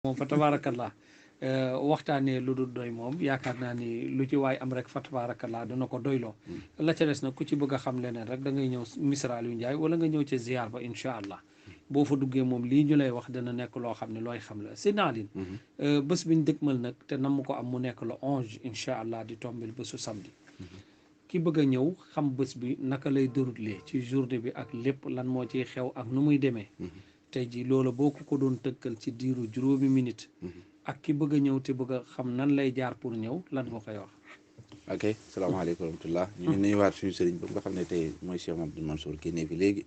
moom fa tabaarakallah waxtaanee lu dul doy moom yaakaar naa ni lu ci waay am rek fa tabaarakallah dana ko doyloo la ca des nag ku ci bëgg a xam leneen rek da ngay ñëw Misra Aliou Ndiaye wala nga ñëw ca ziar ba incha allah boo fa duggee moom lii ñu lay wax dana nekk loo xam ne looy xam la si naalin bés biñ dëgmal nag te nam ko am mu nekk le 11 incha allah di tombil bésu samedi ki bëgg a ñëw xam bés bi naka lay déroulé ci journée bi ak lépp lan moo ciy xew ak nu muy demee tey ji loola boo ko doon tëkkal ci diiru juróomi minute ak ki bëgg a ñëw te bëgg a xam nan lay jaar pour ñëw lan nga koy wax. ok salaamaaleykum wa rahmatullah ñu ngi nuyuwaat suñu sëriñ ba nga xam ne tey mooy Cheikh Mamadou Mansour kii ne fi léegi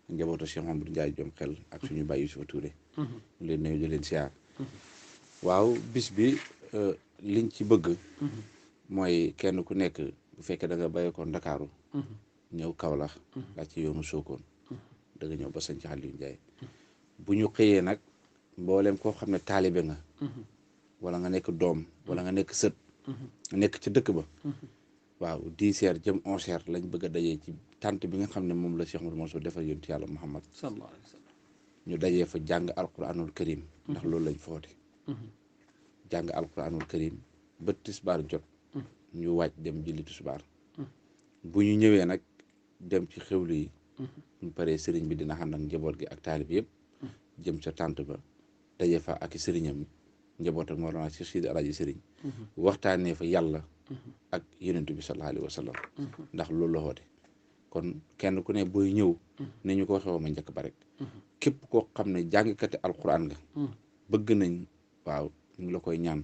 njabootu Cheikh Mamadou Ndiaye Jom xel ak suñu bàyyi Youssoufa Touré ñu leen nuyu di leen siyaar waaw bis bi liñ ci bëgg mooy kenn ku nekk bu fekkee da nga bàyyeekoo Ndakaaru ñëw Kaolack laa ci yoonu Sokone da nga ñëw ba sañ ci Aliou Ndiaye bu ñu xëyee nag mboolem koo xam ne taalibe nga wala nga nekk doom wala nga nekk sët nekk ci dëkk ba waaw 10 heures jëm 11 heures lañ bëgg a dajee ci tànt bi nga xam ne moom la Cheikh Mamadou Mansour defal yonent yàlla Muhammad sallallahu alayhi wa sallam ñu dajee fa jàng alquranul karim ndax loolu lañ foote jàng alquranul karim ba tisbaar jot ñu wàcc dem julli tisbaar bu ñu ñëwee nag dem ci xewlu yi ñu paree sëriñ bi dina xam nag njaboot gi ak taalib yëpp jëm sa tànt ba daje fa ak sëriñam njaboot ak Mawlana Cheikh Sidi Alaaji sëriñ waxtaanee fa yàlla ak yonent bi sallallahu alayhi wa sallam ndax loolu la xoote kon kenn ku ne booy ñëw ne ñu ko waxee ma njëkk ba rek képp koo xam ne jàngkati alquran nga bëgg nañ waaw ñu la koy ñaan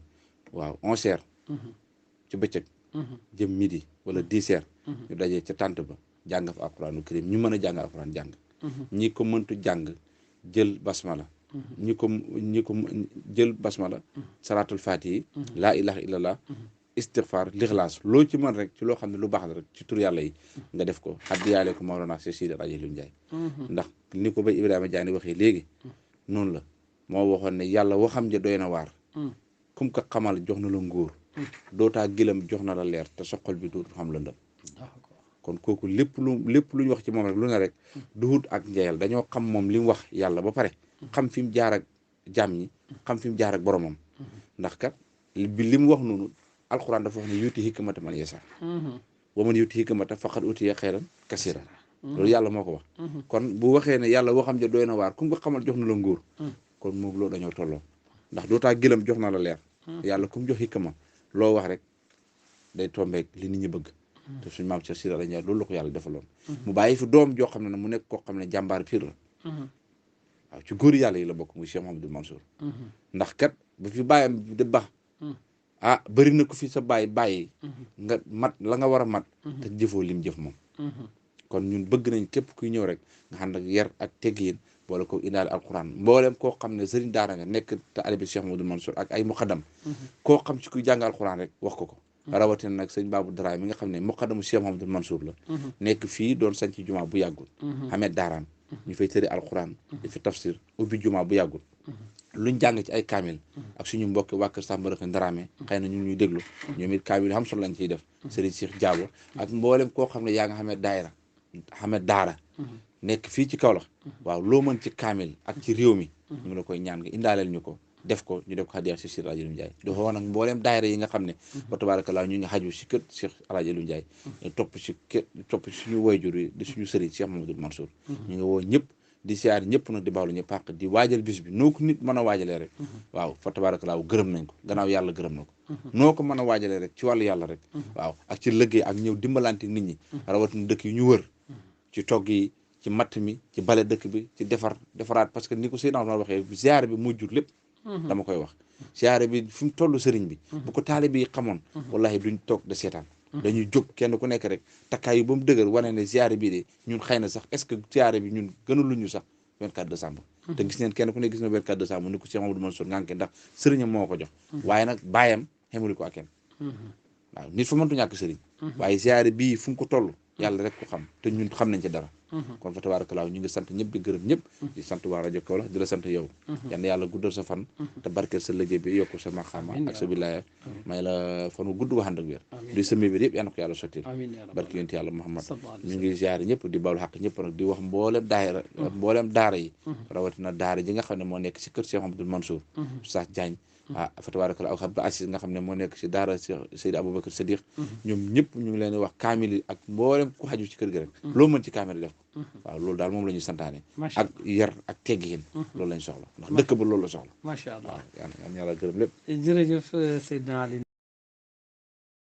waaw 11 heures ci bëccëg jëm midi wala 10 heures ñu dajee ca tànt ba jàng fa alquranu karim ñu mën a jàng alquran jàng ñi ko mëntu jàng jël basmala ñi ko jël basmala salaatul fatihi laa ilaha illallah istighfar lixlaas loo ci mën rek ci loo xam ne lu baax la rek ci tur yàlla yi nga def ko xaddiyaale ko Mawlana Cheikh Sidi Alaaji Aliou Ndiaye ndax ni ko ba Ibrahima Diagne waxee léegi noonu la moo waxoon ne yàlla waxam ja doy na waar kum ko xamal jox na la nguur dootaa gilam jox na la leer te soxol bi dootu xam la ndëm kon kooku lépp lu ñu wax ci moom rek lu ne rek duhut ak njeyal dañoo xam moom li mu wax yàlla ba pare xam fi mu jaar ak jaam ñi xam fi mu jaar ak boromam ndax kat li mu wax noonu alquran dafa wax ne yuuti hikmata man yasa wa man yuuti hikmata faqad utiya xayran kasira loolu yàlla moo ko wax kon bu waxee ne yàlla waxam ja doy na waar ku nga xamal jox na la nguur kon moom loolu dañoo tolloo ndax dootaa gilam jox na la leer yàlla ku mu jox hikma loo wax rek day tombeeg li nit ñi bëgg te suñu maam Cheikh Sidi Alaaji Ndiaye loolu la ko yàlla defaloon mu bàyyi fi doom joo xam ne mu nekk koo xam ne jàmbaar pire la waaw ci góor yàlla yi la bokk muy Cheikh Mamadou Mansour ndax kat bu fi bàyyam di baax bëri na ko fi sa bàyyi nga mat la nga war a mat te jëfoo lim jëf moom kon ñun bëgg nañ képp kuy ñëw rek nga xam ne yar ak teggin boole ko indaale alquran mboolem koo xam ne sëriñ daara nga nekk te alibi Cheikh Mamadou Mansour ak ay muqaddam koo xam ci kuy jàng alquran rek wax ko rawatina nag sëñ Babou Dara mi nga xam ne muqaddamu Cheikh Mamadou Mansour la nekk fii doon sañ ci jumaa bu yàggul xamee daaraam ñu fay tëri alquran di fi tafsir ubbi jumaa bu yàggul luñ jàng ci ay kaamil ak suñu mbokki waa kër Samba Rek Ndaraame xëy na ñun ñuy déglu ñoom it kaamil xam solo lañ ciy def Serigne Cheikh Diabo ak mboolem koo xam ne yaa nga xamee daayira xamee daara nekk fii ci Kaolack waaw loo mën ci kaamil ak ci réew mi ñu ngi la koy ñaan nga indaaleel ñu ko def ko ñu def ko xadiya Cheikh Alaaji Aliou Ndiaye dafa woon nag mbooleem daayira yi nga xam ne ba tabarakallah ñu ngi xaju si kër Cheikh Alaaji Aliou Ndiaye topp si suñu wayjur yi di suñu sëriñ Cheikh Mamadou Mansour ñu ngi woo ñëpp di siyaar ñëpp nag di baalu ñëpp àq di waajal bis bi noo ko nit mën a waajalee rek waaw fa tabarakallah gërëm nañ ko gannaaw yàlla gërëm na ko noo ko mën a waajalee rek ci wàllu yàlla rek waaw ak ci liggéey ak ñëw dimbalante nit ñi rawatina dëkk yi ñu wër ci togg yi ci matt mi ci bale dëkk bi ci defaraat parce que ni ko Seydina Ousmane waxee ziyaare bi moo jur lépp dama koy wax ziyaare bi fi mu toll sëriñ bi bu ko taalibe yi xamoon wallahi duñ toog de seetaan dañuy jóg kenn ku nekk rek takkaay yi ba mu dëgër wane ne ziyaare bii de ñun xëy na sax est-ce que ziyaare bi ñun gënaluñu sax 24 décembre te gis neen kenn ku ne gis na 24 décembre ni ko Cheikh Mamadou Mansour ngànke ndax sëriñam moo ko jox waaye nag bàyyam xemuli ko ak kenn waaw nit fa mëntu ñàkk sëriñ waaye ziyaare bii fu mu ko toll yàlla rek ko xam te ñun xam nañ ci dara kon fa tabarakallah ñu ngi sant ñëpp di gërëm ñëpp di sant waa rajo Kaolack di la sant yow yal na yàlla guddal sa fan te barkeel sa liggéey bi yokku sa maqaama ak sa bilaaya may la fan wu gudd waxand ak wér di sa mébét yëpp yal na ko yàlla sottil barke yonent yàlla Muhammad ñu ngi ziar ñëpp di baalu xaq ñëpp nag di wax mboolem daara yi rawatina daara ji nga xam ne moo nekk si kër Cheikh Abdoul Mansour Oustaz Diagne fa tabarakallah ak Abdou Aziz nga xam ne moo nekk si daara Seydi Aboubacar Sadiq ñoom ñëpp ñu ngi leen di wax kaamil yi ak mboolem ku xaju ci kër gi rek loo mën ci kaamil def ko waaw loolu daal moom la ñuy santaane ak yar ak teggiin loolu lañ soxla ndax dëkk ba loolu la soxla macha allah waaw yàlla gërëm lépp jërëjëf Seydina Ali